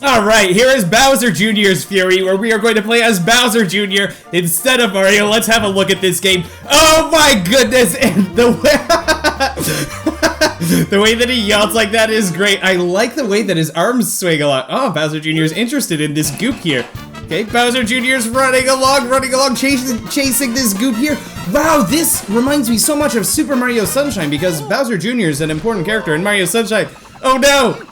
Alright, here is Bowser Jr.'s Fury, where we are going to play as Bowser Jr. instead of Mario. Let's have a look at this game. Oh my goodness, and the way that he yells like that is great. I like the way that his arms swing a lot. Oh, Bowser Jr. is interested in this goop here. Okay, Bowser Jr. is running along, chasing this goop here. Wow, this reminds me so much of Super Mario Sunshine because Bowser Jr. is an important character in Mario Sunshine. Oh no!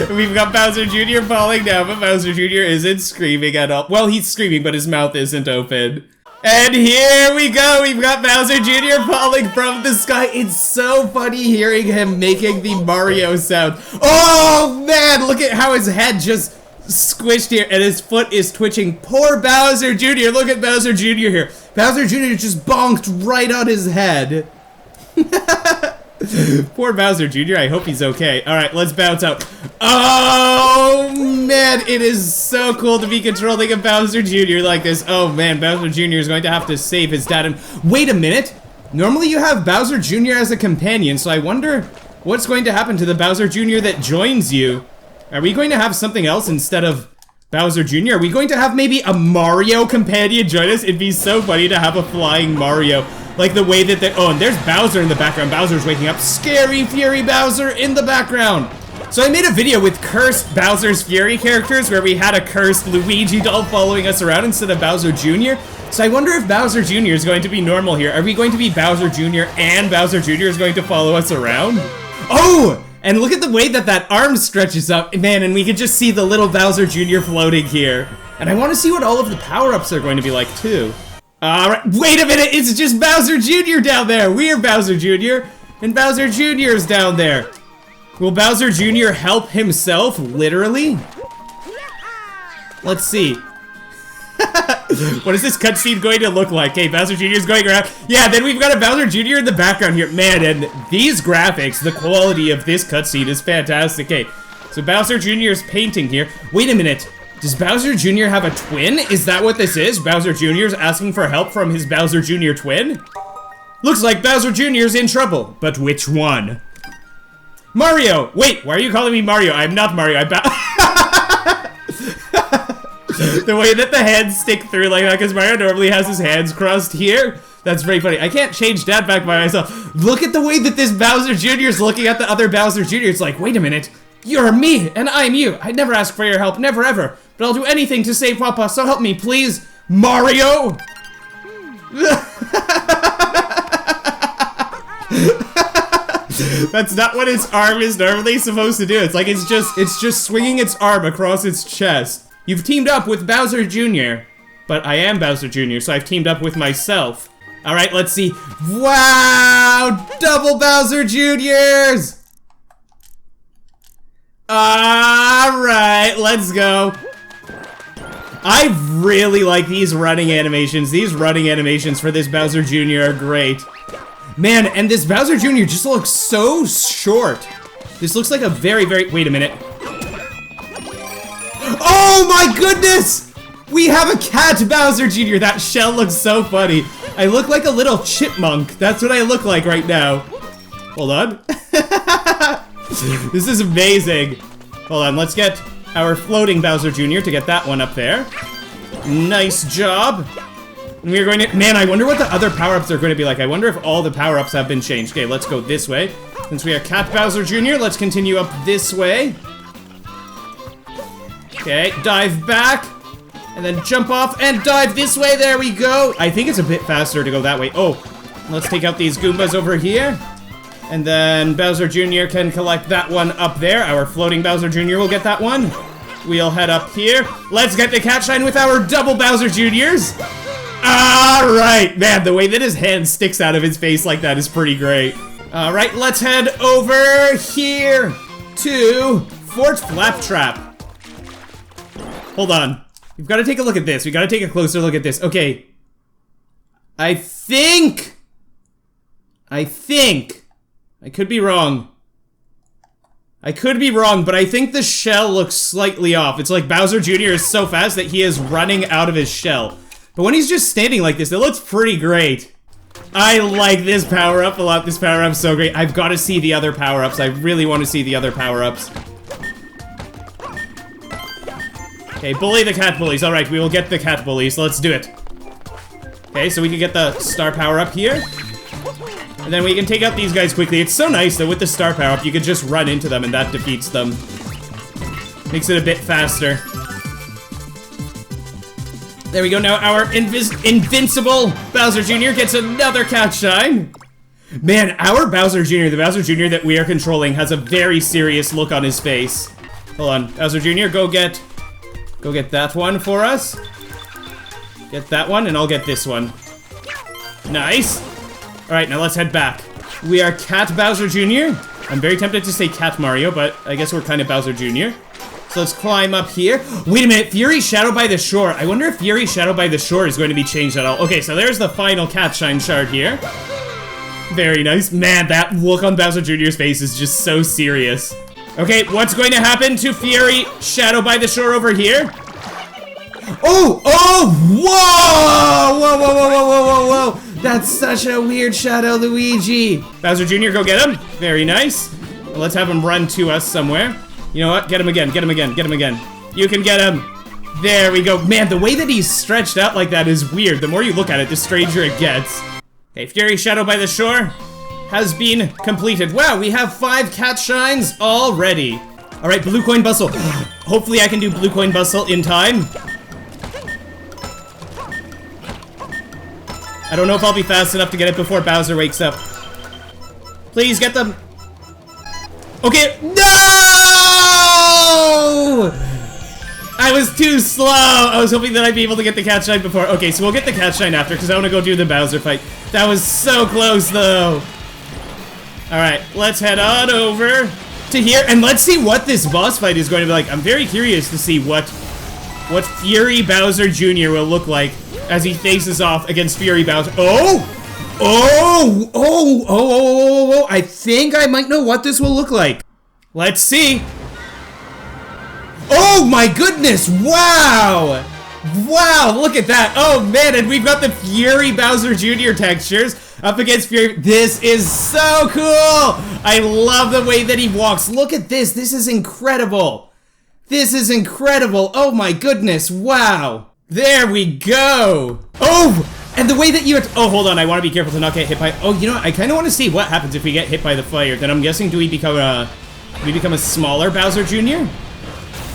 We've got Bowser Jr. falling down, but Bowser Jr. isn't screaming at all. Well, he's screaming, but his mouth isn't open. And here we go, we've got Bowser Jr. falling from the sky. It's so funny hearing him making the Mario sound. Oh man, look at how his head just squished here and his foot is twitching. Poor Bowser Jr., look at Bowser Jr. here. Bowser Jr. just bonked right on his head. Poor Bowser Jr., I hope he's okay. Alright, let's bounce out. Oh man, it is so cool to be controlling a Bowser Jr. like this. Oh man, Bowser Jr. is going to have to save his dad. And wait a minute, normally you have Bowser Jr. as a companion, so I wonder what's going to happen to the Bowser Jr. that joins you. Are we going to have something else instead of Bowser Jr.? Are we going to have maybe a Mario companion join us? It'd be so funny to have a flying Mario. Like the way that oh, and there's Bowser in the background. Bowser's waking up. Scary Fury Bowser in the background. So I made a video with cursed Bowser's Fury characters where we had a cursed Luigi doll following us around instead of Bowser Jr. So I wonder if Bowser Jr. is going to be normal here. Are we going to be Bowser Jr. and Bowser Jr. is going to follow us around? Oh! And look at the way that that arm stretches up. Man, and we can just see the little Bowser Jr. floating here. And I want to see what all of the power-ups are going to be like, too. Alright, wait a minute, it's just Bowser Jr. down there. We're Bowser Jr. and Bowser Jr. is down there. Will Bowser Jr. help himself, literally? Let's see. What is this cutscene going to look like? Okay, Bowser Jr. is going around. Yeah, then we've got a Bowser Jr. in the background here. Man, and these graphics, the quality of this cutscene is fantastic. Okay, so Bowser Jr. is painting here. Wait a minute. Does Bowser Jr. have a twin? Is that what this is? Bowser Jr. is asking for help from his Bowser Jr. twin? Looks like Bowser Jr. is in trouble, but which one? Mario! Wait, why are you calling me Mario? I'm not Mario, I'm the way that the hands stick through like that, because Mario normally has his hands crossed here. That's very funny. I can't change that back by myself. Look at the way that this Bowser Jr. is looking at the other Bowser Jr. It's like, wait a minute. You're me, and I'm you. I'd never ask for your help, never ever. But I'll do anything to save Papa, so help me, please, Mario! That's not what its arm is normally supposed to do. It's like it's just swinging its arm across its chest. You've teamed up with Bowser Jr. But I am Bowser Jr., so I've teamed up with myself. Alright, let's see. Wow! Double Bowser Jr.'s! Alright, let's go. I really like these running animations. These running animations for this Bowser Jr. are great. Man, and this Bowser Jr. just looks so short. This looks like a very, wait a minute. Oh my goodness! We have a cat Bowser Jr. That shell looks so funny. I look like a little chipmunk. That's what I look like right now. Hold on. This is amazing. Hold on, let's get our floating Bowser Jr. to get that one up there. Nice job. And we're going to, man, I wonder what the other power-ups are going to be like. I wonder if all the power-ups have been changed. Okay, let's go this way. Since we are Cat Bowser Jr., let's continue up this way. Okay, dive back. And then jump off and dive this way. There we go. I think it's a bit faster to go that way. Oh, let's take out these Goombas over here. And then Bowser Jr. can collect that one up there. Our floating Bowser Jr. will get that one. We'll head up here. Let's get the cat shine with our double Bowser Jr.'s. Alright, man, the way that his hand sticks out of his face like that is pretty great. Alright, let's head over here to Fort Flaptrap. Hold on. We've got to take a look at this. We've got to take a closer look at this. Okay. I think, I could be wrong. But I think the shell looks slightly off. It's like Bowser Jr. is so fast that he is running out of his shell. But when he's just standing like this, it looks pretty great. I like this power-up a lot. This power-up's so great. I've got to see the other power-ups. I really want to see the other power-ups. Okay, bully the cat bullies. Alright, we will get the cat bullies. Let's do it. Okay, so we can get the star power-up here. And then we can take out these guys quickly. It's so nice that with the star power-up, you can just run into them and that defeats them. Makes it a bit faster. There we go, now our invincible Bowser Jr. gets another cat shine. Man, our Bowser Jr., the Bowser Jr. that we are controlling, has a very serious look on his face. Hold on, Bowser Jr., go get that one for us. Get that one, and I'll get this one. Nice. Alright, now let's head back. We are Cat Bowser Jr. I'm very tempted to say Cat Mario, but I guess we're kind of Bowser Jr. So let's climb up here. Wait a minute, Fury Shadow by the Shore. I wonder if Fury Shadow by the Shore is going to be changed at all. Okay, so there's the final cat shine shard here. Very nice. Man, that look on Bowser Jr.'s face is just so serious. Okay, what's going to happen to Fury Shadow by the Shore over here? Oh! Oh! Whoa! Whoa, whoa, whoa, whoa, whoa, whoa, whoa! That's such a weird Shadow Luigi. Bowser Jr., go get him. Very nice. Well, let's have him run to us somewhere. You know what? Get him again, get him again, get him again. You can get him. There we go. Man, the way that he's stretched out like that is weird. The more you look at it, the stranger it gets. Okay, Fury Shadow by the Shore has been completed. Wow, we have 5 cat shines already. All right, Blue Coin Bustle. Hopefully I can do Blue Coin Bustle in time. I don't know if I'll be fast enough to get it before Bowser wakes up. Please get them. Okay, no! I was too slow. I was hoping that I'd be able to get the cat shine before. Okay, so we'll get the cat shine after because I want to go do the Bowser fight. That was so close though. All right, let's head on over to here and let's see what this boss fight is going to be like. I'm very curious to see what Fury Bowser Jr. will look like as he faces off against Fury Bowser. Oh! Oh! Oh! Oh! Oh! Oh! I think I might know what this will look like. Let's see. Oh my goodness! Wow! Wow! Look at that! Oh man, and we've got the Fury Bowser Jr. textures up against Fury. This is so cool! I love the way that he walks. Look at this. This is incredible. This is incredible. Oh my goodness! Wow! There we go! Oh! And the way that you... Oh, hold on. I want to be careful to not get hit by... Oh, you know what? I kind of want to see what happens if we get hit by the fire. Then I'm guessing, do we become a smaller Bowser Jr.?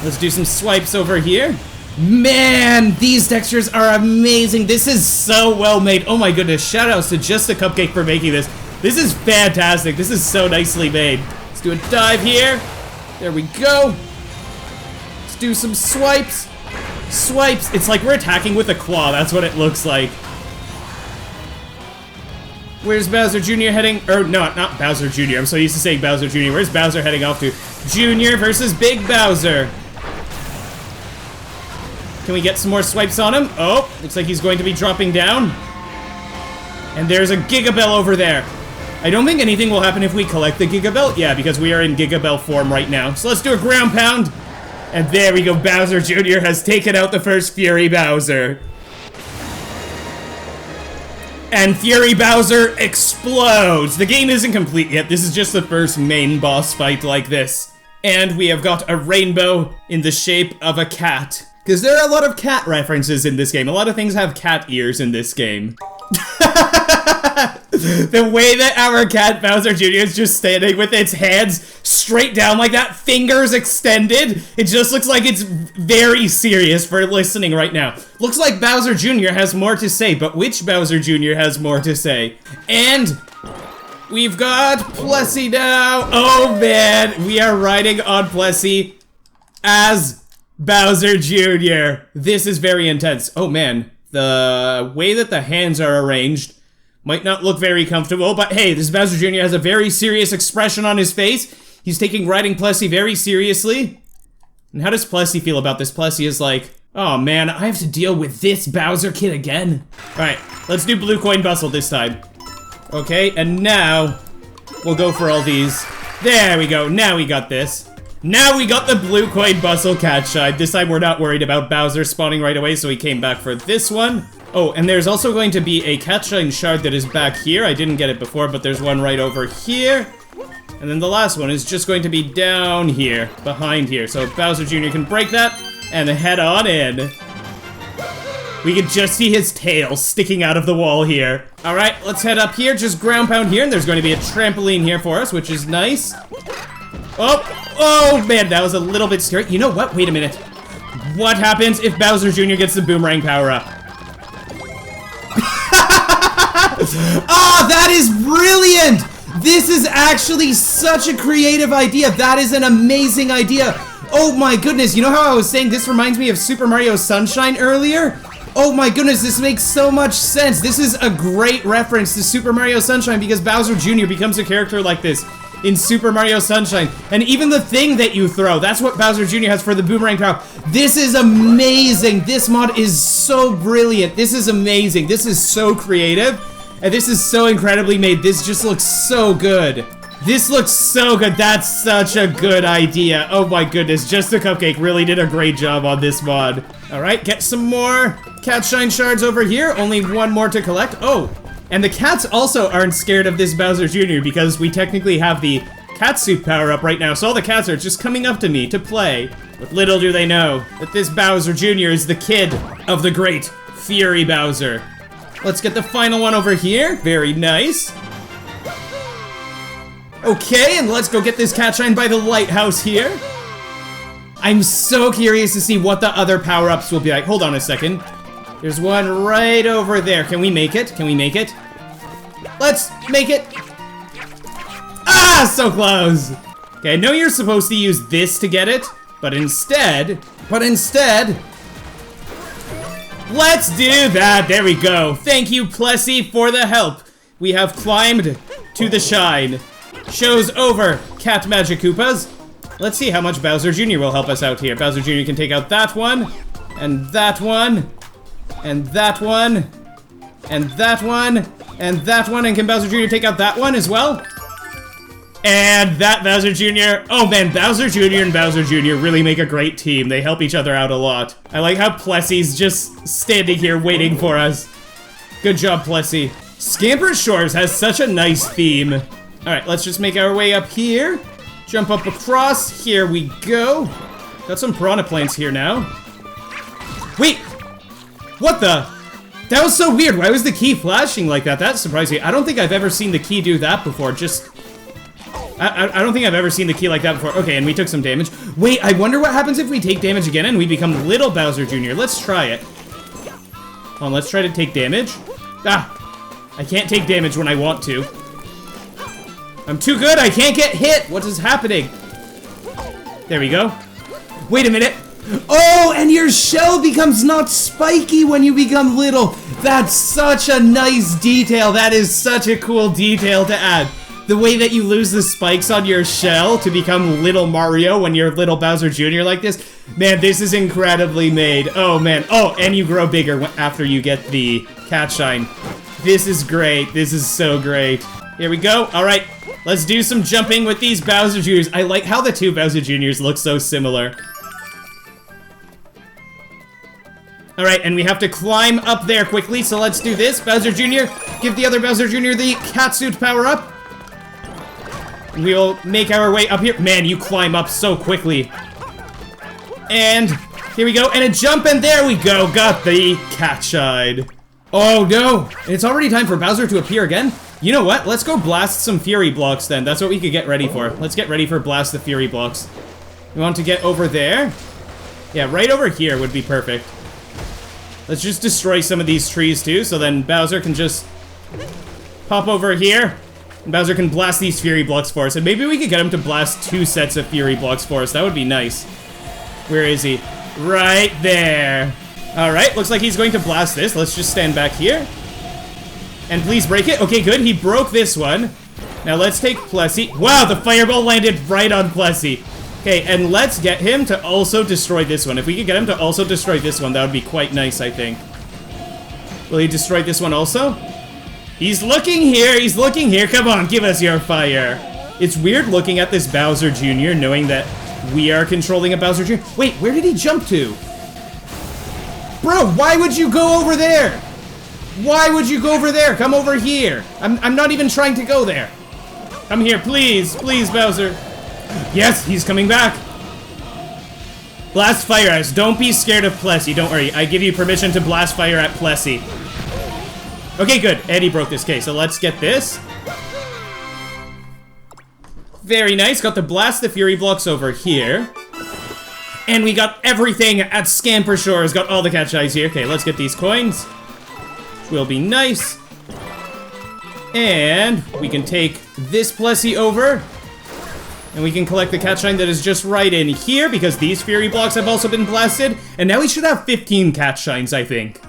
Let's do some swipes over here. Man, these textures are amazing. This is so well made. Oh my goodness. Shoutouts to Just a Cupcake for making this. This is fantastic. This is so nicely made. Let's do a dive here. There we go. Let's do some swipes. Swipes. It's like we're attacking with a claw. That's what it looks like. Where's Bowser Jr. heading? Or no, not Bowser Jr. I'm so used to saying Bowser Jr. Where's Bowser heading off to? Jr. versus Big Bowser. Can we get some more swipes on him? Oh, looks like he's going to be dropping down. And there's a Gigabell over there. I don't think anything will happen if we collect the Gigabell. Yeah, because we are in Gigabell form right now. So let's do a ground pound. And there we go. Bowser Jr. has taken out the first Fury Bowser. And Fury Bowser explodes. The game isn't complete yet. This is just the first main boss fight like this. And we have got a rainbow in the shape of a cat. Because there are a lot of cat references in this game. A lot of things have cat ears in this game. The way that our cat Bowser Jr. is just standing with its hands straight down like that, fingers extended. It just looks like it's very serious for listening right now. Looks like Bowser Jr. has more to say, but which Bowser Jr. has more to say? And we've got Plessie now. Oh man, we are riding on Plessie as Bowser Jr. This is very intense. Oh man, the way that the hands are arranged might not look very comfortable, but hey, this Bowser Jr. has a very serious expression on his face. He's taking riding Plessie very seriously. And how does Plessie feel about this? Plessie is like, oh man, I have to deal with this Bowser kid again. Alright, let's do Blue Coin Bustle this time. Okay, and now we'll go for all these. There we go, now we got this. Now we got the Blue Coin Bustle cat shine. This time we're not worried about Bowser spawning right away, so he came back for this one. Oh, and there's also going to be a Catshine shard that is back here. I didn't get it before, but there's one right over here. And then the last one is just going to be down here, behind here. So Bowser Jr. can break that and head on in. We can just see his tail sticking out of the wall here. All right, let's head up here, just ground pound here, and there's going to be a trampoline here for us, which is nice. Oh man, that was a little bit scary. You know what? Wait a minute. What happens if Bowser Jr. gets the Boomerang power-up? Oh, that is brilliant! This is actually such a creative idea. That is an amazing idea. Oh my goodness, you know how I was saying this reminds me of Super Mario Sunshine earlier? Oh my goodness, this makes so much sense. This is a great reference to Super Mario Sunshine because Bowser Jr. becomes a character like this in Super Mario Sunshine. And even the thing that you throw, that's what Bowser Jr. has for the Boomerang power. This is amazing. This mod is so brilliant. This is amazing. This is so creative. And this is so incredibly made. This just looks so good. This looks so good. That's such a good idea. Oh my goodness. Just a Cupcake really did a great job on this mod. All right, get some more Catshine shards over here. Only one more to collect. Oh, and the cats also aren't scared of this Bowser Jr. because we technically have the cat suit power up right now. So all the cats are just coming up to me to play. But little do they know that this Bowser Jr. is the kid of the great Fury Bowser. Let's get the final one over here. Very nice. Okay, and let's go get this Catshine by the lighthouse here. I'm so curious to see what the other power-ups will be like. Hold on a second. There's one right over there. Can we make it? Can we make it? Let's make it. Ah, so close. Okay, I know you're supposed to use this to get it, but instead, let's do that. There we go. Thank you, Plessie, for the help. We have climbed to the shine. Show's over, Cat Magic Koopas. Let's see how much Bowser Jr. will help us out here. Bowser Jr. can take out that one, and that one, and that one, and that one, and that one, and can Bowser Jr. take out that one as well? And that Bowser Jr. Oh man, Bowser Jr. and Bowser Jr. really make a great team. They help each other out a lot. I like how Plessie's just standing here waiting for us. Good job, Plessie. Scamper Shores has such a nice theme. Alright, let's just make our way up here. Jump up across. Here we go. Got some piranha plants here now. Wait! What the? That was so weird. Why was the key flashing like that? That surprised me. I don't think I've ever seen the key do that before. I don't think I've ever seen the key like that before. Okay, and we took some damage. Wait, I wonder what happens if we take damage again and we become Little Bowser Jr. Let's try it. Hold on, let's try to take damage. Ah! I can't take damage when I want to. I'm too good, I can't get hit! What is happening? There we go. Wait a minute. Oh, and your shell becomes not spiky when you become little. That's such a nice detail. That is such a cool detail to add. The way that you lose the spikes on your shell to become Little Mario when you're Little Bowser Jr. like this. Man, this is incredibly made. Oh, man. Oh, and you grow bigger after you get the Catshine. This is great. This is so great. Here we go. All right. Let's do some jumping with these Bowser Jrs. I like how the two Bowser Jrs look so similar. Alright, and we have to climb up there quickly, so let's do this. Bowser Jr., give the other Bowser Jr. the catsuit power up. And we will make our way up here. Man, you climb up so quickly. And here we go, and a jump, and there we go. Got the Catshine. Oh no, it's already time for Bowser to appear again. You know what? Let's go blast some Fury blocks then. That's what we could get ready for. Let's get ready for Blast the Fury blocks. We want to get over there. Yeah, right over here would be perfect. Let's just destroy some of these trees too, so then Bowser can just pop over here. And Bowser can blast these Fury blocks for us. And maybe we could get him to blast 2 sets of Fury blocks for us. That would be nice. Where is he? Right there. Alright, looks like he's going to blast this. Let's just stand back here. And please break it. Okay, good. He broke this one. Now let's take Plessie. Wow, the fireball landed right on Plessie. Okay, and let's get him to also destroy this one. If we could get him to also destroy this one, that would be quite nice, I think. Will he destroy this one also? He's looking here. He's looking here. Come on, give us your fire. It's weird looking at this Bowser Jr. knowing that we are controlling a Bowser Jr. Wait, where did he jump to? Bro, why would you go over there? Why would you go over there? Come over here. I'm not even trying to go there. Come here, please. Please, Bowser. Yes, he's coming back. Blast fire at us. Don't be scared of Plessie. Don't worry. I give you permission to blast fire at Plessie. Okay, good. Eddie broke this case, so let's get this. Very nice. Got the blast the fury blocks over here. And we got everything at Scamper Shores. Got all the catch eyes here. Okay, let's get these coins. Which will be nice. And we can take this Plessie over. And we can collect the catch shine that is just right in here, because these fury blocks have also been blasted. And now we should have 15 catch shines, I think.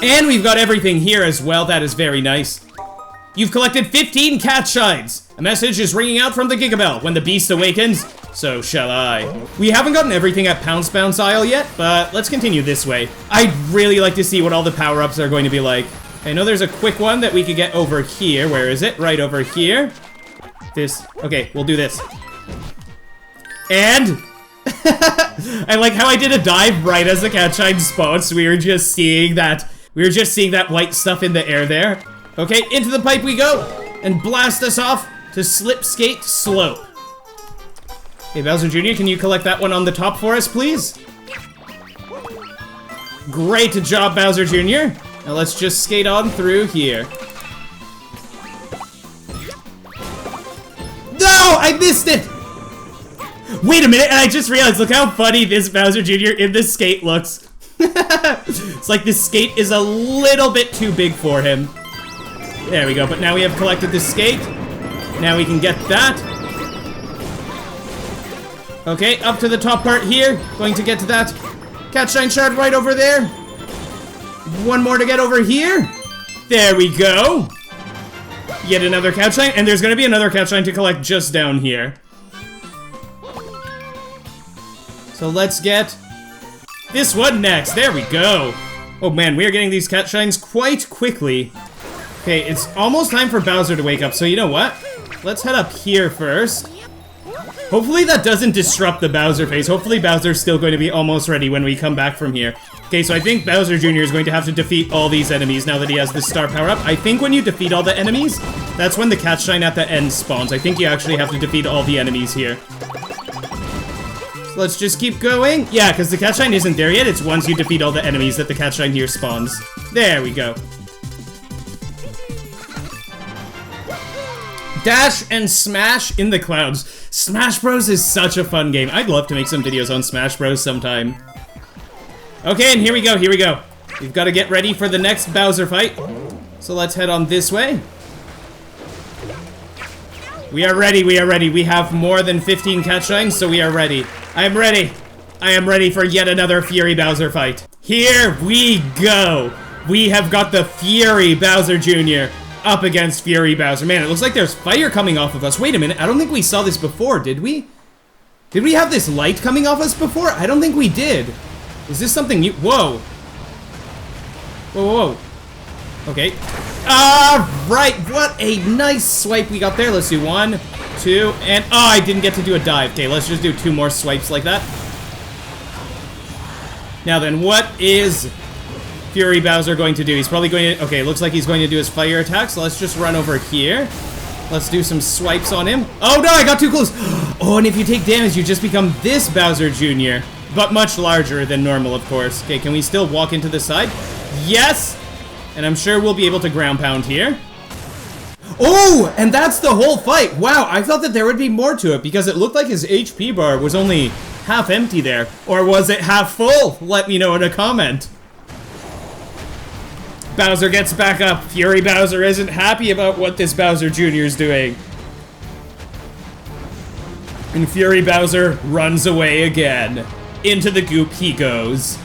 And we've got everything here as well. That is very nice. You've collected 15 catch shines. A message is ringing out from the Gigabell. When the beast awakens, so shall I. We haven't gotten everything at Pounce Bounce Isle yet, but let's continue this way. I'd really like to see what all the power-ups are going to be like. I know there's a quick one that we could get over here. Where is it? Right over here. This. Okay, we'll do this. And I like how I did a dive right as the catch shine spawned, so we were just seeing that white stuff in the air there. Okay, into the pipe we go, and blast us off to Slipskate Slope. Hey, Bowser Jr., can you collect that one on the top for us, please? Great job, Bowser Jr. Now let's just skate on through here. No, I missed it! Wait a minute, and I just realized, look how funny this Bowser Jr. in this skate looks. It's like this skate is a little bit too big for him. There we go, but now we have collected the skate. Now we can get that. Okay, up to the top part here. Going to get to that catch shine shard right over there. One more to get over here. There we go. Yet another catch shine, and there's gonna be another catch shine to collect just down here. So let's get this one next. There we go. Oh man, we are getting these catch shines quite quickly. Okay, it's almost time for Bowser to wake up, so you know what? Let's head up here first. Hopefully that doesn't disrupt the Bowser phase. Hopefully Bowser's still going to be almost ready when we come back from here. Okay, so I think Bowser Jr. is going to have to defeat all these enemies now that he has the star power-up. I think when you defeat all the enemies, that's when the catch shine at the end spawns. I think you actually have to defeat all the enemies here. So let's just keep going. Yeah, because the catch shine isn't there yet. It's once you defeat all the enemies that the catch shine here spawns. There we go. Dash and smash in the clouds. Smash Bros is such a fun game. I'd love to make some videos on Smash Bros sometime. Okay, and here we go, here we go. We've got to get ready for the next Bowser fight. So let's head on this way. We are ready, we are ready. We have more than 15 catch shines, so we are ready. I am ready. I am ready for yet another Fury Bowser fight. Here we go. We have got the Fury Bowser Jr. up against Fury Bowser. Man, it looks like there's fire coming off of us. Wait a minute, I don't think we saw this before, did we? Did we have this light coming off us before? I don't think we did. Is this something new? Whoa. Whoa, whoa, whoa. Okay. Right, what a nice swipe we got there. Let's do 1, 2, and oh, I didn't get to do a dive. Okay, let's just do 2 more swipes like that. Now then, what is Fury Bowser going to do? He's probably going to, okay, looks like he's going to do his fire attack, so let's just run over here. Let's do some swipes on him. Oh no, I got too close. Oh, and if you take damage, you just become this Bowser Jr., but much larger than normal, of course. Okay, can we still walk into the side? Yes! And I'm sure we'll be able to ground pound here. Oh, and that's the whole fight. Wow, I thought that there would be more to it because it looked like his HP bar was only half empty there. Or was it half full? Let me know in a comment. Bowser gets back up. Fury Bowser isn't happy about what this Bowser Jr. is doing. And Fury Bowser runs away again. Into the goop he goes.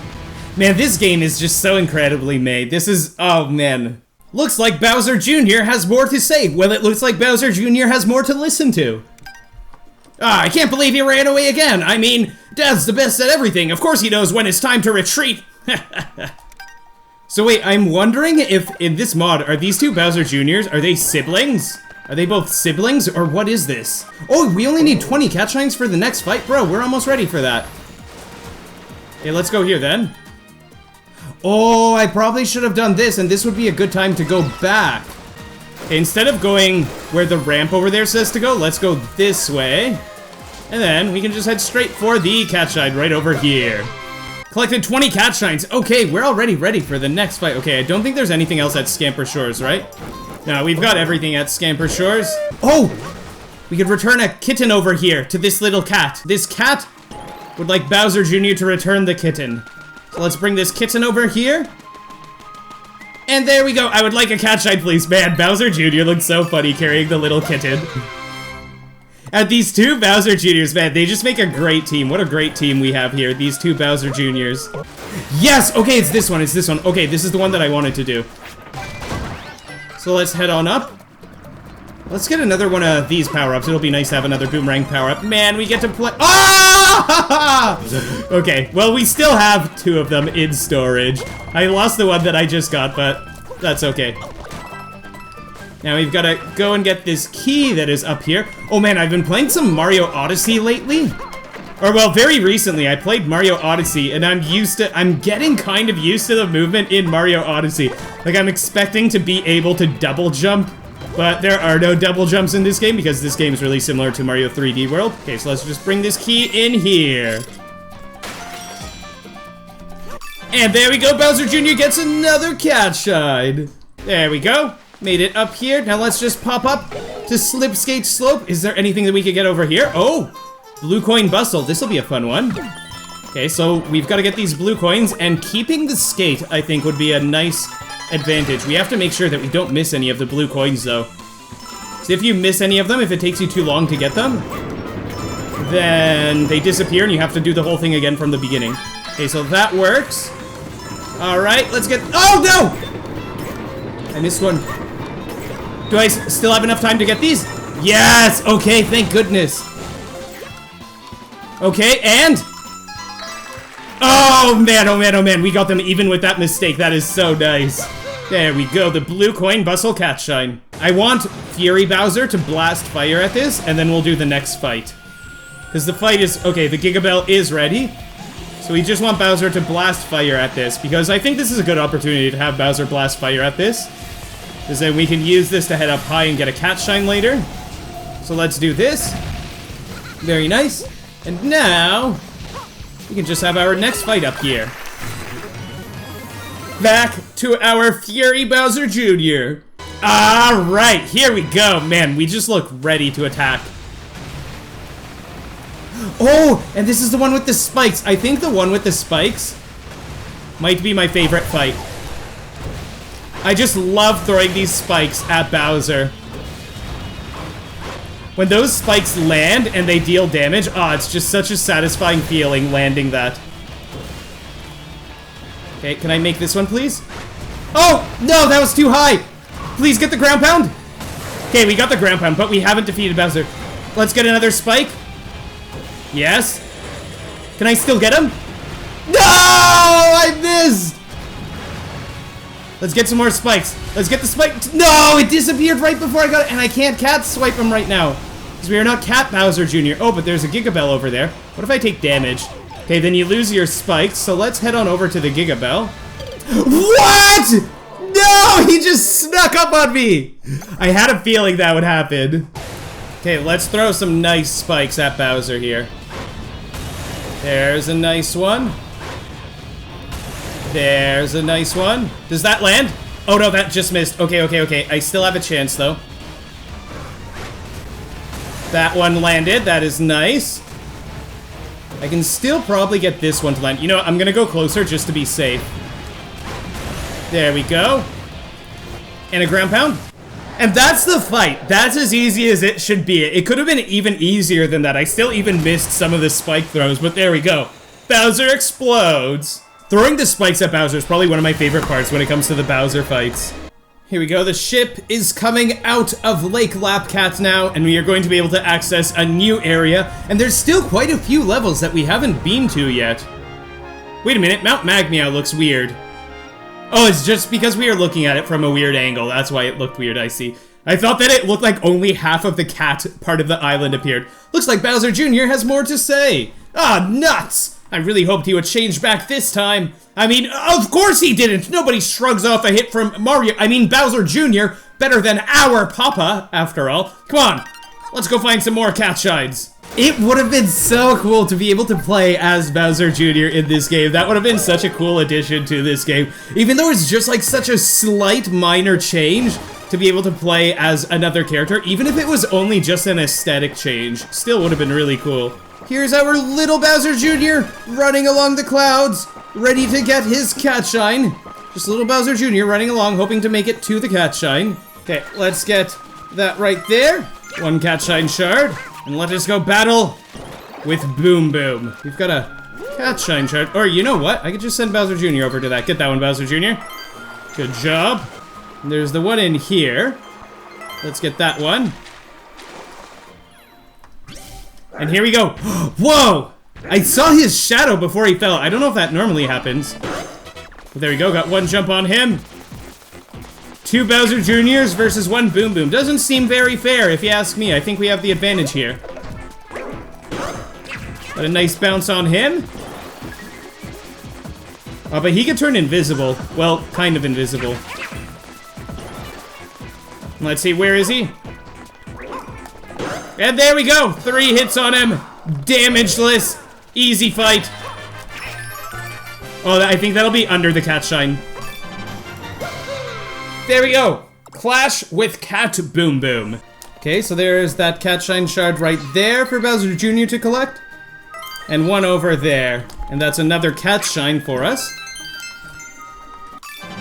Man, this game is just so incredibly made. This is, oh man. Looks like Bowser Jr. has more to say. Well, it looks like Bowser Jr. has more to listen to. Ah, I can't believe he ran away again. I mean, Dad's the best at everything. Of course he knows when it's time to retreat. So wait, I'm wondering if in this mod, are these 2 Bowser Jr.'s, are they siblings? Are they both siblings, or what is this? Oh, we only need 20 catch shines for the next fight? Bro, we're almost ready for that. Okay, let's go here then. Oh, I probably should have done this, and this would be a good time to go back. Okay, instead of going where the ramp over there says to go, let's go this way. And then we can just head straight for the cat shine right over here. Collected 20 cat shines. Okay, we're already ready for the next fight. Okay, I don't think there's anything else at Scamper Shores, right? No, we've got everything at Scamper Shores. Oh! We could return a kitten over here to this little cat. This cat would like Bowser Jr. to return the kitten. So let's bring this kitten over here. And there we go. I would like a cat shine, please. Man, Bowser Jr. looks so funny carrying the little kitten. And these two Bowser Jrs, man, they just make a great team. What a great team we have here. These two Bowser Jrs. Yes! Okay, it's this one. It's this one. Okay, this is the one that I wanted to do. So let's head on up. Let's get another one of these power-ups. It'll be nice to have another Boomerang power-up. Man, we get to play— ah! Okay, well, we still have two of them in storage. I lost the one that I just got, but that's okay. Now we've got to go and get this key that is up here. Oh man, I've been playing some Mario Odyssey lately. Or well, very recently I played Mario Odyssey and I'm getting kind of used to the movement in Mario Odyssey. Like I'm expecting to be able to double jump, but there are no double jumps in this game because this game is really similar to Mario 3D World. Okay, so let's just bring this key in here. And there we go, Bowser Jr. gets another cat shine. There we go. Made it up here. Now let's just pop up to Slipskate Slope. Is there anything that we could get over here? Oh, blue coin Bustle. This will be a fun one. Okay, so we've got to get these blue coins, and keeping the skate, I think, would be a nice advantage. We have to make sure that we don't miss any of the blue coins, though. So if you miss any of them, if it takes you too long to get them, then they disappear, and you have to do the whole thing again from the beginning. Okay, so that works. All right, let's get— oh, no! I missed one. Do I still have enough time to get these? Yes! Okay, thank goodness. Okay, and— oh man, oh man, oh man, we got them even with that mistake. That is so nice. There we go, the blue coin Bustle cat shine. I want Fury Bowser to blast fire at this, and then we'll do the next fight. Because the fight is— okay, the Giga Bell is ready. So we just want Bowser to blast fire at this, because I think this is a good opportunity to have Bowser blast fire at this. Because then we can use this to head up high and get a cat shine later. So let's do this. Very nice. And now we can just have our next fight up here. Back to our Fury Bowser Jr. Alright, here we go. Man, we just look ready to attack. Oh, and this is the one with the spikes. I think the one with the spikes might be my favorite fight. I just love throwing these spikes at Bowser. When those spikes land and they deal damage, oh, it's just such a satisfying feeling landing that. Okay, can I make this one, please? Oh, no, that was too high. Please get the ground pound. Okay, we got the ground pound, but we haven't defeated Bowser. Let's get another spike. Yes. Can I still get him? No, I missed. Let's get some more spikes. Let's get the spike. No, it disappeared right before I got it, and I can't cat swipe him right now. Because we are not Cat Bowser Jr. Oh, but there's a Giga Bell over there. What if I take damage? Okay, then you lose your spikes, so let's head on over to the Giga Bell. What? No, he just snuck up on me. I had a feeling that would happen. Okay, let's throw some nice spikes at Bowser here. There's a nice one. There's a nice one. Does that land? Oh no, that just missed. Okay, okay, okay. I still have a chance though. That one landed. That is nice. I can still probably get this one to land. You know what? I'm gonna go closer just to be safe. There we go. And a ground pound. And that's the fight. That's as easy as it should be. It could have been even easier than that. I still even missed some of the spike throws, but there we go. Bowser explodes. Throwing the spikes at Bowser is probably one of my favorite parts when it comes to the Bowser fights. Here we go, the ship is coming out of Lake Lapcat now, and we are going to be able to access a new area, and there's still quite a few levels that we haven't been to yet. Wait a minute, Mount Magmeow looks weird. Oh, it's just because we are looking at it from a weird angle, that's why it looked weird, I see. I thought that it looked like only half of the cat part of the island appeared. Looks like Bowser Jr. has more to say. Ah, nuts! I really hoped he would change back this time. I mean, of course he didn't. Nobody shrugs off a hit from Bowser Jr. better than our Papa, after all. Come on, let's go find some more cat shines. It would have been so cool to be able to play as Bowser Jr. in this game. That would have been such a cool addition to this game. Even though it's just like such a slight minor change to be able to play as another character, even if it was only just an aesthetic change, still would have been really cool. Here's our little Bowser Jr. running along the clouds, ready to get his cat shine. Just little Bowser Jr. running along, hoping to make it to the cat shine. Okay, let's get that right there. One cat shine shard. And let us go battle with Boom Boom. We've got a cat shine shard. Or you know what? I could just send Bowser Jr. over to that. Get that one, Bowser Jr. Good job. And there's the one in here. Let's get that one. And here we go. Whoa! I saw his shadow before he fell. I don't know if that normally happens. But there we go. Got one jump on him. 2 Bowser Jr.'s versus 1 Boom Boom. Doesn't seem very fair, if you ask me. I think we have the advantage here. Got a nice bounce on him. Oh, but he can turn invisible. Well, kind of invisible. Let's see, where is he? And there we go! 3 hits on him. Damageless. Easy fight. Oh, I think that'll be under the cat shine. There we go! Clash with Cat Boom Boom. Okay, so there's that cat shine shard right there for Bowser Jr. to collect. And one over there. And that's another cat shine for us.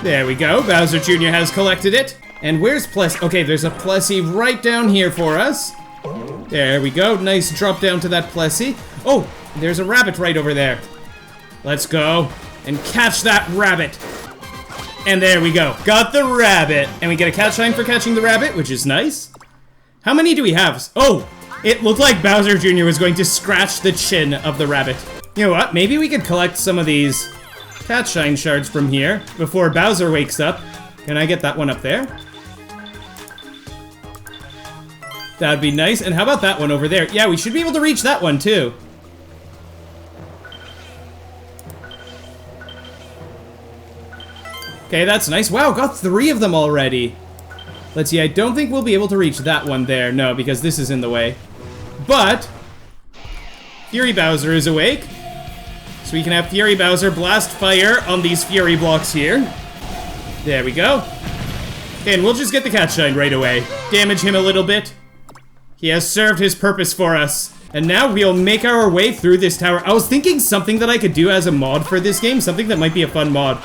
There we go, Bowser Jr. has collected it. And where's Plessie? Okay, there's a Plessie right down here for us. There we go, nice drop down to that Plessie. Oh, there's a rabbit right over there. Let's go and catch that rabbit. And there we go, got the rabbit. And we get a cat shine for catching the rabbit, which is nice. How many do we have? Oh, it looked like Bowser Jr. was going to scratch the chin of the rabbit. You know what, maybe we could collect some of these cat shine shards from here before Bowser wakes up. Can I get that one up there? That'd be nice. And how about that one over there? Yeah, we should be able to reach that one too. Okay, that's nice. Wow, got 3 of them already. Let's see, I don't think we'll be able to reach that one there. No, because this is in the way. But Fury Bowser is awake. So we can have Fury Bowser blast fire on these Fury blocks here. There we go. Okay, and we'll just get the cat shine right away. Damage him a little bit. He has served his purpose for us. And now we'll make our way through this tower. I was thinking something that I could do as a mod for this game, something that might be a fun mod,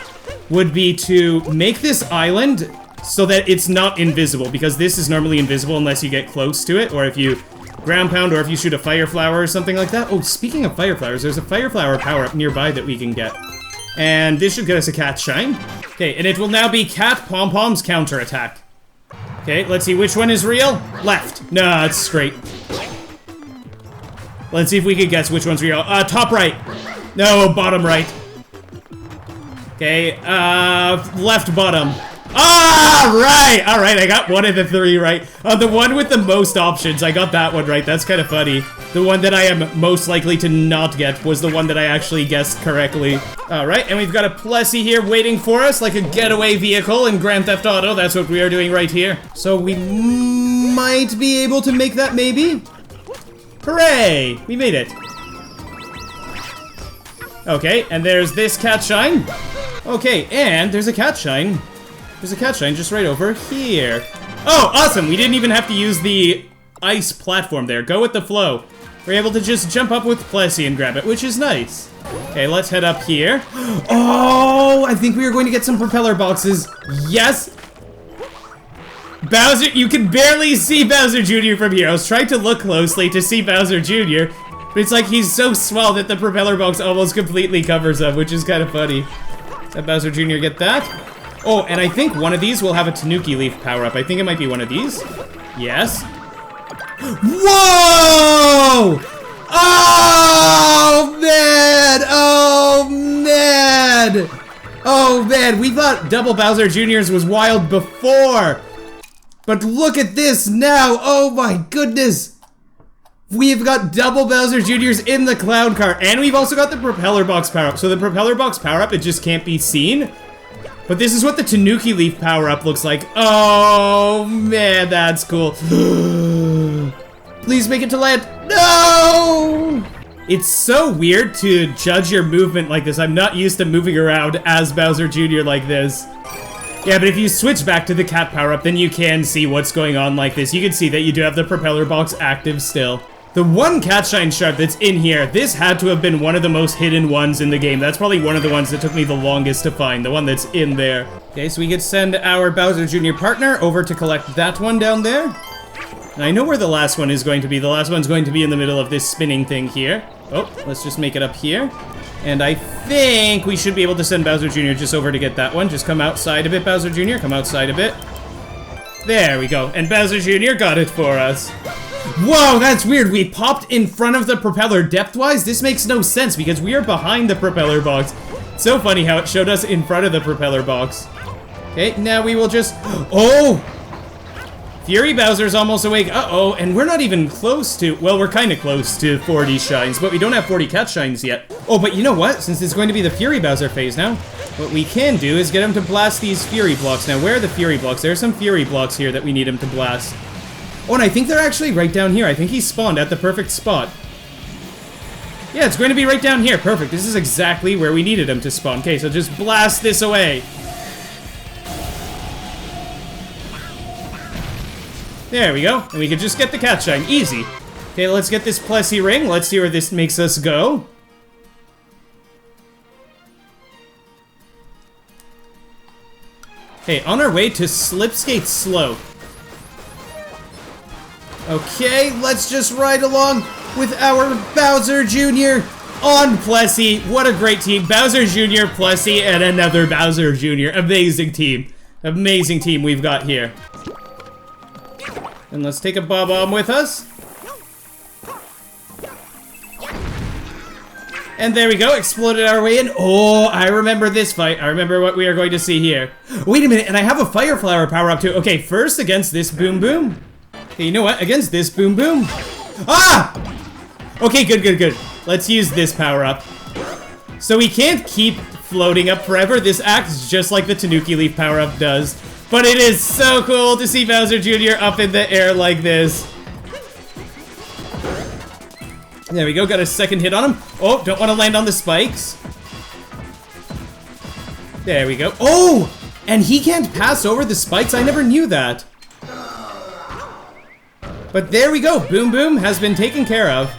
would be to make this island so that it's not invisible, because this is normally invisible unless you get close to it, or if you ground pound, or if you shoot a fire flower or something like that. Oh, speaking of fire flowers, there's a fire flower power-up nearby that we can get. And this should get us a cat shine. Okay, and it will now be Cat Pom Pom's counterattack. Okay, let's see which one is real. Left. No, it's straight. Let's see if we can guess which one's real. Top right. No, bottom right. Okay, left bottom. Ah, right! Alright, I got one of the 3 right. The one with the most options, I got that one right. That's kind of funny. The one that I am most likely to not get was the one that I actually guessed correctly. Alright, and we've got a Plessie here waiting for us, like a getaway vehicle in Grand Theft Auto. That's what we are doing right here. So we might be able to make that, maybe? Hooray! We made it. Okay, and there's this cat shine. Okay, and there's a cat shine. There's a cat shine just right over here. Oh, awesome! We didn't even have to use the ice platform there. Go with the flow. We're able to just jump up with Plessie and grab it, which is nice. Okay, let's head up here. Oh, I think we are going to get some propeller boxes. Yes! Bowser, you can barely see Bowser Jr. from here. I was trying to look closely to see Bowser Jr., but it's like he's so small that the propeller box almost completely covers him, which is kind of funny. Did Bowser Jr. get that? Oh, and I think one of these will have a Tanooki Leaf power-up. I think it might be one of these. Yes. Whoa! Oh, man! Oh, man! Oh, man, we thought Double Bowser Jr.'s was wild before. But look at this now! Oh, my goodness! We've got double Bowser Jr.'s in the clown car, and we've also got the Propeller Box power-up. So the Propeller Box power-up, it just can't be seen. But this is what the Tanooki Leaf power-up looks like. Oh, man, that's cool. Please make it to land. No! It's so weird to judge your movement like this. I'm not used to moving around as Bowser Jr. like this. Yeah, but if you switch back to the cat power-up, then you can see what's going on like this. You can see that you do have the Propeller Box active still. The one Catshine shard that's in here, this had to have been one of the most hidden ones in the game. That's probably one of the ones that took me the longest to find, the one that's in there. Okay, so we could send our Bowser Jr. partner over to collect that one down there. And I know where the last one is going to be. The last one's going to be in the middle of this spinning thing here. Oh, let's just make it up here. And I think we should be able to send Bowser Jr. just over to get that one. Just come outside a bit, Bowser Jr. Come outside a bit. There we go. And Bowser Jr. got it for us. Whoa, that's weird. We popped in front of the propeller depth-wise. This makes no sense because we are behind the propeller box. It's so funny how it showed us in front of the propeller box. Okay, now we will just... Oh! Fury Bowser's almost awake. Uh-oh, and we're not even close to... Well, we're kind of close to 40 shines, but we don't have 40 cat shines yet. Oh, but you know what? Since it's going to be the Fury Bowser phase now, what we can do is get him to blast these Fury blocks. Now, where are the Fury blocks? There are some Fury blocks here that we need him to blast. Oh, and I think they're actually right down here. I think he spawned at the perfect spot. Yeah, it's going to be right down here. Perfect. This is exactly where we needed him to spawn. Okay, so just blast this away. There we go. And we could just get the cat shine. Easy. Okay, let's get this Plessie ring. Let's see where this makes us go. Okay, on our way to Slipskate Slope. Okay, let's just ride along with our Bowser Jr. on Plessie. What a great team. Bowser Jr., Plessie, and another Bowser Jr. Amazing team. Amazing team we've got here. And let's take a Bob-omb with us. And there we go, exploded our way in. Oh, I remember this fight. I remember what we are going to see here. Wait a minute, and I have a Fire Flower power-up too. Okay, first against this Boom Boom. Okay, you know what? Against this Boom Boom. Ah! Okay, good, good, good. Let's use this power-up. So we can't keep floating up forever. This acts just like the Tanooki Leaf power-up does. But it is so cool to see Bowser Jr. up in the air like this. There we go, got a second hit on him. Oh, don't want to land on the spikes. There we go. Oh! And he can't pass over the spikes? I never knew that. But there we go, Boom Boom has been taken care of.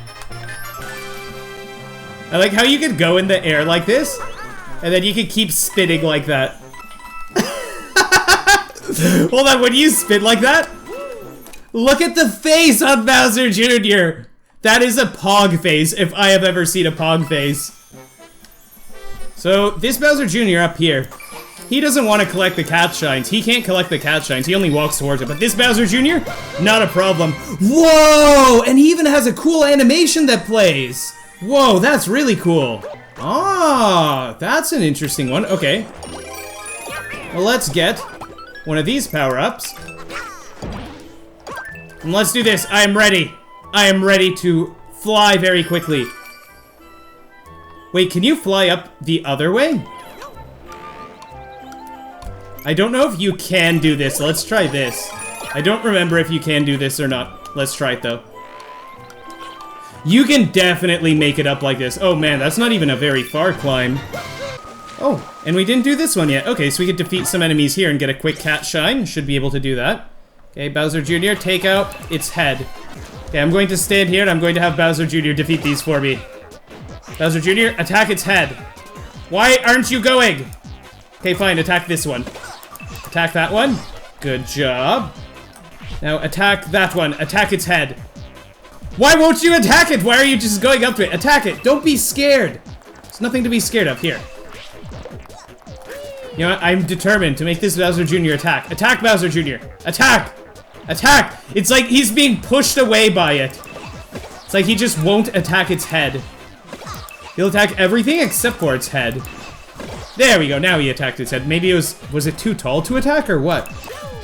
I like how you could go in the air like this, and then you could keep spinning like that. Hold on, when you spin like that, look at the face on Bowser Jr. That is a Pog face, if I have ever seen a Pog face. So, this Bowser Jr. up here, he doesn't want to collect the cat shines. He can't collect the cat shines. He only walks towards it. But this Bowser Jr., not a problem. Whoa! And he even has a cool animation that plays. Whoa, that's really cool. Ah, that's an interesting one. Okay. Well, let's get one of these power-ups. And let's do this. I am ready. I am ready to fly very quickly. Wait, can you fly up the other way? I don't know if you can do this. Let's try this. I don't remember if you can do this or not. Let's try it, though. You can definitely make it up like this. Oh, man, that's not even a very far climb. Oh, and we didn't do this one yet. Okay, so we could defeat some enemies here and get a quick cat shine. Should be able to do that. Okay, Bowser Jr., take out its head. Okay, I'm going to stand here and I'm going to have Bowser Jr. defeat these for me. Bowser Jr., attack its head. Why aren't you going? Okay, fine, attack this one. Attack that one. Good job. Now attack that one. Attack its head. Why won't you attack it? Why are you just going up to it? Attack it. Don't be scared. There's nothing to be scared of here. You know what? I'm determined to make this Bowser Jr. attack. Attack Bowser Jr. Attack! Attack! It's like he's being pushed away by it. It's like he just won't attack its head. He'll attack everything except for its head. There we go. Now he attacked its head. Maybe it was it too tall to attack or what?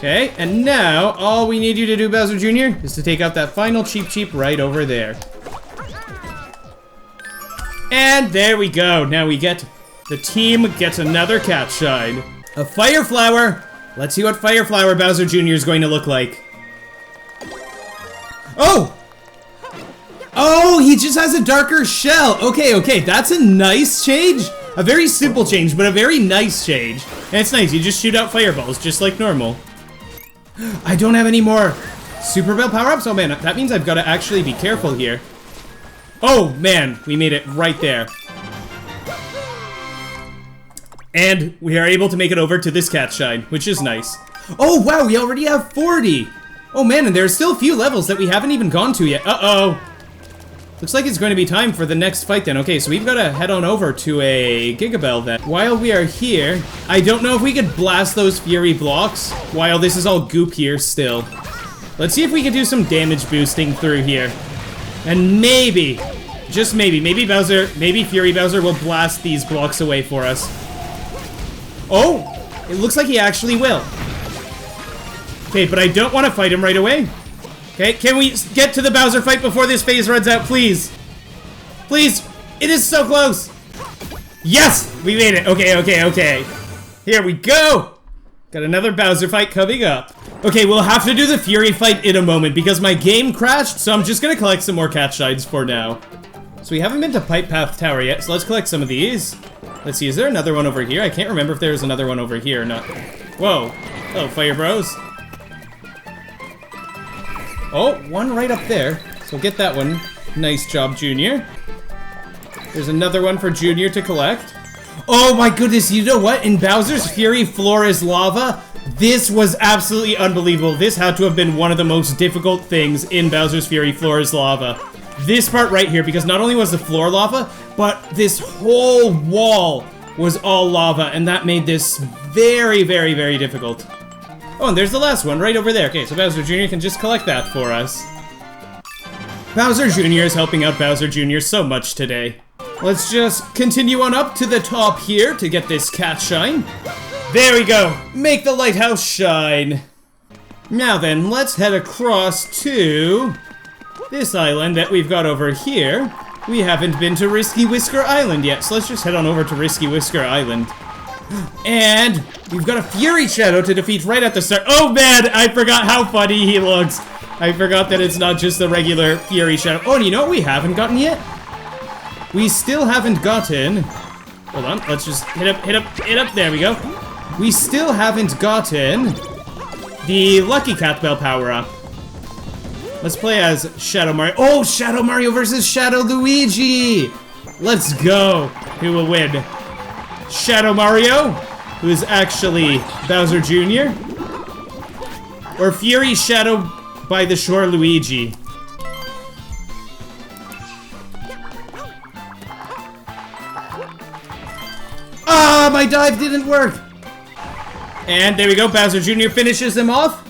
Okay, and now all we need you to do, Bowser Jr., is to take out that final Cheep right over there. And there we go. Now the team gets another cat shine. A fire flower. Let's see what fire flower Bowser Jr. is going to look like. Oh! Oh, he just has a darker shell. Okay, that's a nice change. A very simple change, but a very nice change. And it's nice, you just shoot out fireballs, just like normal. I don't have any more Super Bell power-ups? Oh man, that means I've got to actually be careful here. Oh man, we made it right there. And we are able to make it over to this cat shine, which is nice. Oh wow, we already have 40! Oh man, and there's still a few levels that we haven't even gone to yet. Uh-oh. Looks like it's going to be time for the next fight then. Okay, so we've got to head on over to a Gigabell then. While we are here, I don't know if we could blast those Fury blocks while this is all goop here still. Let's see if we can do some damage boosting through here. And maybe, just maybe Fury Bowser will blast these blocks away for us. Oh, it looks like he actually will. Okay, but I don't want to fight him right away. Okay, can we get to the Bowser fight before this phase runs out, please? Please, it is so close. Yes, we made it. Okay. Here we go. Got another Bowser fight coming up. Okay, we'll have to do the Fury fight in a moment because my game crashed, so I'm just gonna collect some more cat shines for now. So we haven't been to Pipepath Tower yet, so let's collect some of these. Let's see, is there another one over here? I can't remember if there's another one over here or not. Whoa. Oh, Fire Bros. Oh, one right up there. So get that one. Nice job, Junior. There's another one for Junior to collect. Oh my goodness, you know what? In Bowser's Fury Floor is Lava, this was absolutely unbelievable. This had to have been one of the most difficult things in Bowser's Fury Floor is Lava. This part right here, because not only was the floor lava, but this whole wall was all lava, and that made this very difficult. Oh, and there's the last one right over there. Okay, so Bowser Jr. can just collect that for us. Bowser Jr. is helping out Bowser Jr. so much today. Let's just continue on up to the top here to get this cat shine. There we go. Make the lighthouse shine. Now then, let's head across to this island that we've got over here. We haven't been to Risky Whisker Island yet, so let's just head on over to Risky Whisker Island. And we've got a Fury Shadow to defeat right at the start. Oh man, I forgot how funny he looks. I forgot that it's not just the regular Fury Shadow. Oh, and you know what we haven't gotten yet? We still haven't gotten... Hold on, let's just hit up, there we go. We still haven't gotten the Lucky Cat Bell power-up. Let's play as Shadow Mario. Oh, Shadow Mario versus Shadow Luigi! Let's go. Who will win? Shadow Mario, who is actually Bowser Jr., or Fury Shadow by the Shore Luigi? Ah, my dive didn't work! And there we go, Bowser Jr. finishes him off.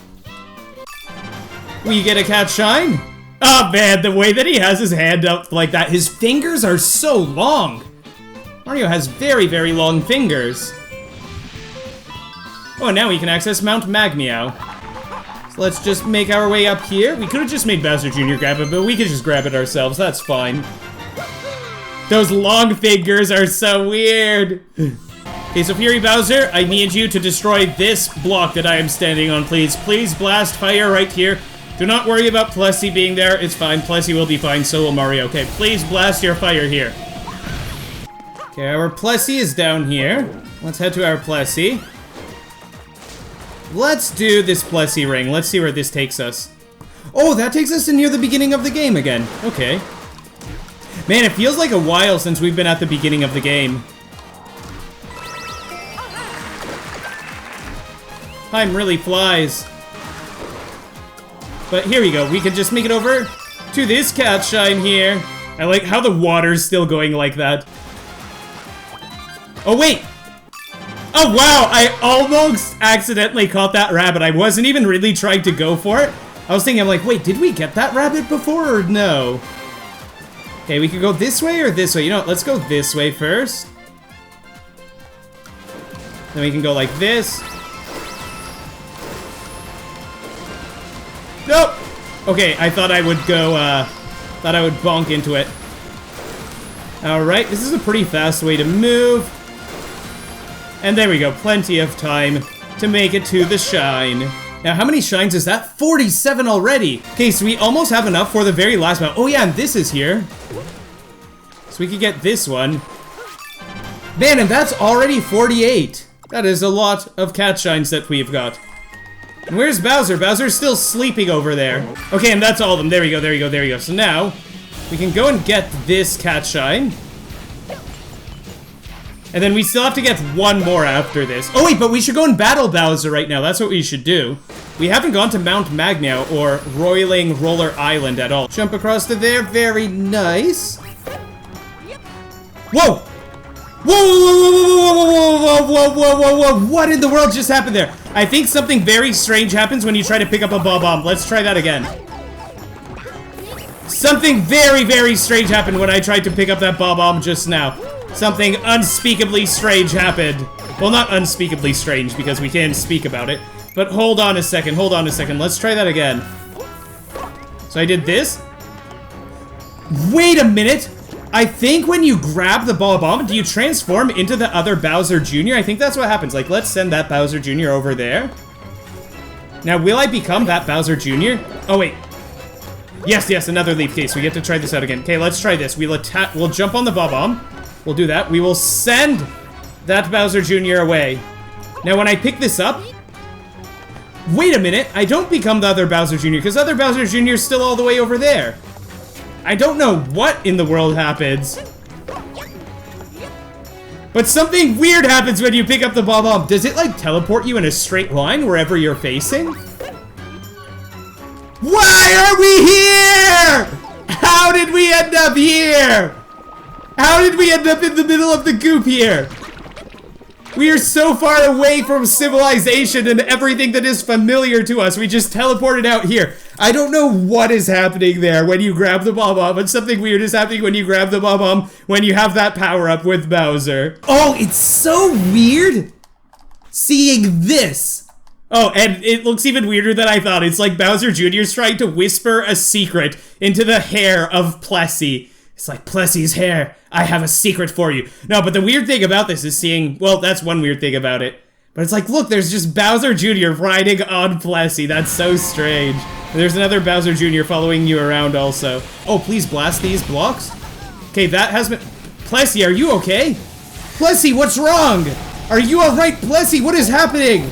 We get a cat shine. Oh man, the way that he has his hand up like that, his fingers are so long. Mario has very long fingers. Oh, and now we can access Mount Magmeow. So let's just make our way up here. We could have just made Bowser Jr. grab it, but we could just grab it ourselves. That's fine. Those long fingers are so weird. Okay, so Fury Bowser, I need you to destroy this block that I am standing on, please. Please blast fire right here. Do not worry about Plessie being there. It's fine. Plessie will be fine. So will Mario. Okay, please blast your fire here. Okay, our Plessie is down here. Let's head to our Plessie. Let's do this Plessie ring. Let's see where this takes us. Oh, that takes us to near the beginning of the game again. Okay. Man, it feels like a while since we've been at the beginning of the game. Time really flies. But here we go. We can just make it over to this cat shine here. I like how the water's still going like that. Oh, wait! Oh, wow! I almost accidentally caught that rabbit. I wasn't even really trying to go for it. I was thinking, I'm like, wait, did we get that rabbit before or no? Okay, we could go this way or this way. You know what? Let's go this way first. Then we can go like this. Okay, I thought I would go, thought I would bonk into it. Alright, this is a pretty fast way to move. And there we go, plenty of time to make it to the shine. Now, how many shines is that? 47 already! Okay, so we almost have enough for the very last one. Oh yeah, and this is here. So we could get this one. Man, and that's already 48. That is a lot of cat shines that we've got. And where's Bowser? Bowser's still sleeping over there. Okay, and that's all of them. There we go, there we go, there we go. So now, we can go and get this cat shine. And then we still have to get one more after this. Oh wait, but we should go and battle Bowser right now. That's what we should do. We haven't gone to Mount Magmeow or Roiling Roller Island at all. Jump across to there. Very nice. Whoa! Whoa, whoa, whoa, whoa, whoa, whoa, whoa, whoa, what in the world just happened there? I think something very strange happens when you try to pick up a Bob-omb. Let's try that again. Something very, very strange happened when I tried to pick up that Bob-omb just now. Something unspeakably strange happened. Well, not unspeakably strange, because we can't speak about it. But hold on a second, hold on a second. Let's try that again. So I did this. Wait a minute! I think when you grab the Bob-omb, do you transform into the other Bowser Jr.? I think that's what happens. Like, let's send that Bowser Jr. over there. Now, will I become that Bowser Jr.? Oh, wait. Yes, yes, another leaf case. We get to try this out again. Okay, let's try this. We'll jump on the Bob-omb. We'll do that. We will send that Bowser Jr. away. Now, when I pick this up... Wait a minute. I don't become the other Bowser Jr. because other Bowser Jr. is still all the way over there. I don't know what in the world happens. But something weird happens when you pick up the Bob-omb. Does it, like, teleport you in a straight line wherever you're facing? Why are we here? How did we end up here? How did we end up in the middle of the goop here? We are so far away from civilization and everything that is familiar to us. We just teleported out here. I don't know what is happening there when you grab the Bob-omb, but something weird is happening when you grab the Bob-omb when you have that power-up with Bowser. Oh, it's so weird seeing this. Oh, and it looks even weirder than I thought. It's like Bowser Jr.'s trying to whisper a secret into the hair of Plessie. It's like, Plessie's hair, I have a secret for you. No, but the weird thing about this is seeing, well, that's one weird thing about it. But it's like, look, there's just Bowser Jr. riding on Plessie. That's so strange. And there's another Bowser Jr. following you around also. Oh, please blast these blocks. Okay, that has been... Plessie, are you okay? Plessie, what's wrong? Are you alright, Plessie? What is happening?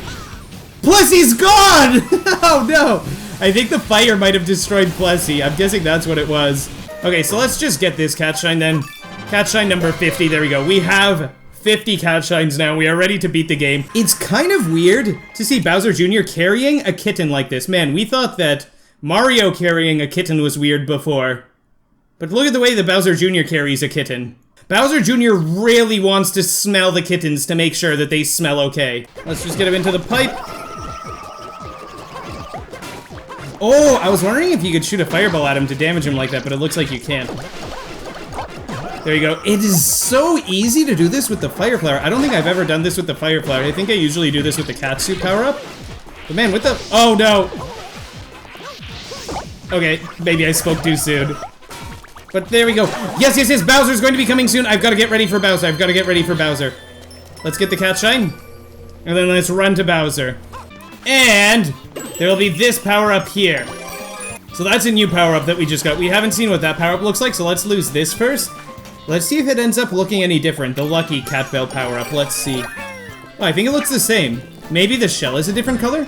Plessie's gone! Oh, no. I think the fire might have destroyed Plessie. I'm guessing that's what it was. Okay, so let's just get this cat shine then. Cat shine number 50, there we go. We have 50 cat shines now. We are ready to beat the game. It's kind of weird to see Bowser Jr. carrying a kitten like this. Man, we thought that Mario carrying a kitten was weird before. But look at the way that Bowser Jr. carries a kitten. Bowser Jr. really wants to smell the kittens to make sure that they smell okay. Let's just get him into the pipe. Oh, I was wondering if you could shoot a fireball at him to damage him like that, but it looks like you can't. There you go. It is so easy to do this with the fire flower. I don't think I've ever done this with the fire flower. I think I usually do this with the cat suit power-up. But man, with the... Oh, no. Okay, maybe I spoke too soon. But there we go. Yes, yes, yes, Bowser's going to be coming soon. I've got to get ready for Bowser. I've got to get ready for Bowser. Let's get the cat shine. And then let's run to Bowser. And... there'll be this power-up here. So that's a new power-up that we just got. We haven't seen what that power-up looks like, so let's lose this first. Let's see if it ends up looking any different. The lucky cat bell power-up. Let's see. Oh, I think it looks the same. Maybe the shell is a different color?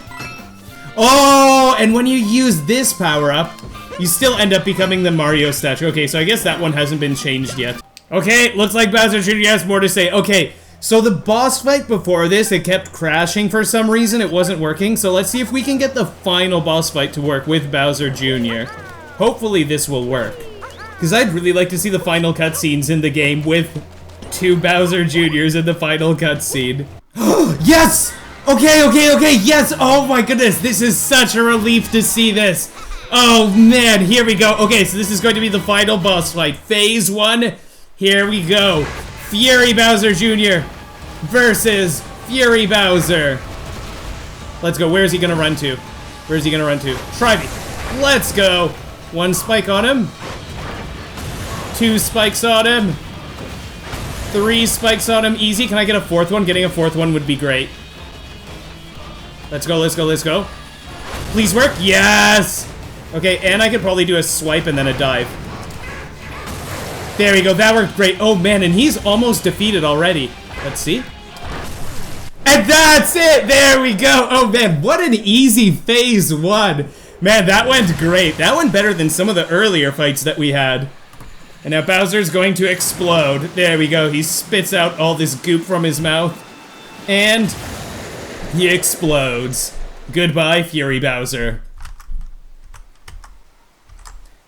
Oh, and when you use this power-up, you still end up becoming the Mario statue. Okay, so I guess that one hasn't been changed yet. Okay, looks like Bowser Jr. has more to say. Okay. So the boss fight before this, it kept crashing for some reason. It wasn't working. So let's see if we can get the final boss fight to work with Bowser Jr. Hopefully this will work. Because I'd really like to see the final cutscenes in the game with 2 Bowser Jrs. in the final cutscene. Yes! Okay, okay, okay, yes! Oh my goodness, this is such a relief to see this. Oh man, here we go. Okay, so this is going to be the final boss fight. Phase 1, here we go. Fury Bowser Jr. versus Fury Bowser. Let's go. Where is he gonna run to? Where is he gonna run to? Try me. Let's go. 1 spike on him. 2 spikes on him. 3 spikes on him. Easy. Can I get a 4th one? Getting a 4th one would be great. Let's go, let's go, let's go. Please work. Yes! Okay, and I could probably do a swipe and then a dive. There we go. That worked great. Oh, man, and he's almost defeated already. Let's see. And that's it! There we go! Oh, man, what an easy phase 1. Man, that went great. That went better than some of the earlier fights that we had. And now Bowser's going to explode. There we go. He spits out all this goop from his mouth. And he explodes. Goodbye, Fury Bowser.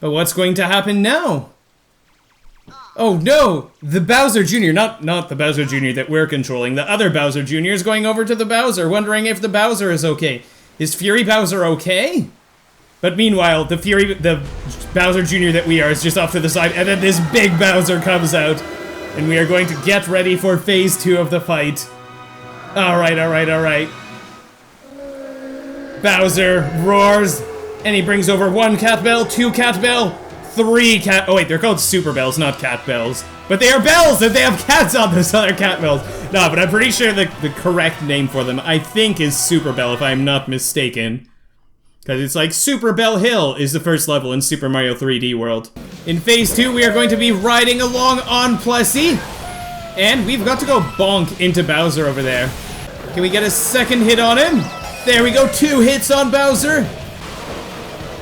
But what's going to happen now? Oh no! The Bowser Jr., not the Bowser Jr. that we're controlling. The other Bowser Jr. is going over to the Bowser, wondering if the Bowser is okay. Is Fury Bowser okay? But meanwhile, the Bowser Jr. that we are is just off to the side, and then this big Bowser comes out. And we are going to get ready for phase 2 of the fight. Alright, alright, alright. Bowser roars, and he brings over 1 cat bell, 2 cat bell, 3 cat- oh wait, they're called super bells, not cat bells. But they are bells, and they have cats on those other cat bells. No, but I'm pretty sure the correct name for them, I think, is Super Bell, if I'm not mistaken. Because it's like Super Bell Hill is the first level in Super Mario 3D World. In phase 2, we are going to be riding along on Plessie. And we've got to go bonk into Bowser over there. Can we get a 2nd hit on him? There we go, 2 hits on Bowser.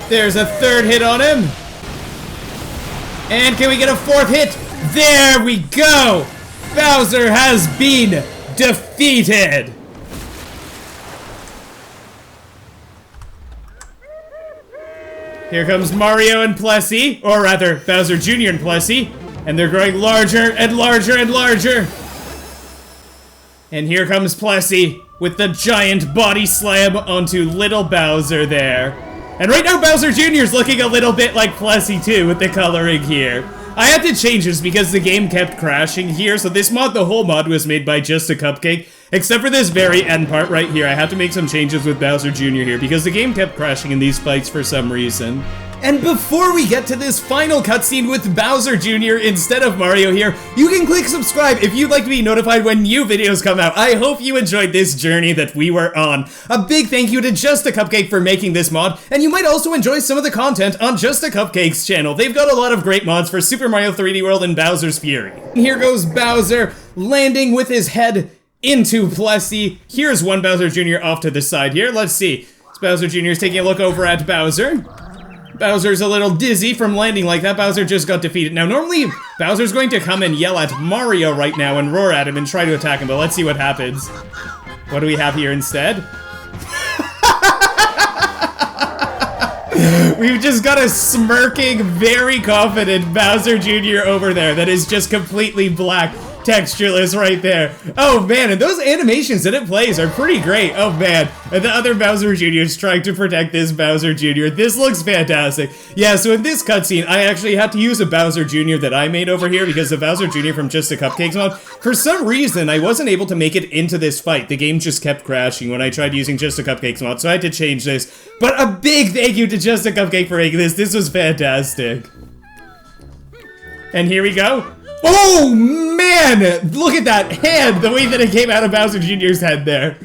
There's a 3rd hit on him. And can we get a 4th hit? There we go! Bowser has been defeated! Here comes Mario and Plessie, or rather, Bowser Jr. and Plessie, and they're growing larger and larger and larger. And here comes Plessie with the giant body slam onto little Bowser there. And right now Bowser Jr. is looking a little bit like Plessie too with the coloring here. I had to change this because the game kept crashing here, so this mod, the whole mod was made by Just a Cupcake, except for this very end part right here. I had to make some changes with Bowser Jr. here because the game kept crashing in these fights for some reason. And before we get to this final cutscene with Bowser Jr. instead of Mario here, you can click subscribe if you'd like to be notified when new videos come out. I hope you enjoyed this journey that we were on. A big thank you to Just a Cupcake for making this mod, and you might also enjoy some of the content on Just a Cupcake's channel. They've got a lot of great mods for Super Mario 3D World and Bowser's Fury. And here goes Bowser, landing with his head into Plessie. Here's one Bowser Jr. off to the side here. Let's see. So Bowser Jr. is taking a look over at Bowser. Bowser's a little dizzy from landing like that. Bowser just got defeated. Now, normally, Bowser's going to come and yell at Mario right now and roar at him and try to attack him, but let's see what happens. What do we have here instead? We've just got a smirking, very confident Bowser Jr. over there that is just completely black. Textureless right there. Oh man, and those animations that it plays are pretty great. Oh man, and the other Bowser Jr. is trying to protect this Bowser Jr. This looks fantastic. Yeah, so in this cutscene, I actually had to use a Bowser Jr. that I made over here because the Bowser Jr. from Just a Cupcakes mod, for some reason, I wasn't able to make it into this fight. The game just kept crashing when I tried using Just a Cupcakes mod, so I had to change this. But a big thank you to Just a Cupcake for making this. This was fantastic. And here we go. Oh man! Look at that hand! The way that it came out of Bowser Jr.'s head there.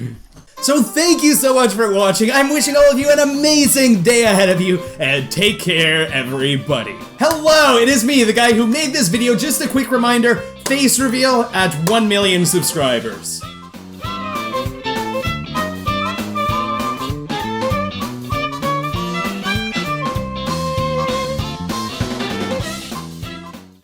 So thank you so much for watching. I'm wishing all of you an amazing day ahead of you, and take care, everybody. Hello, it is me, the guy who made this video. Just a quick reminder, face reveal at 1 million subscribers.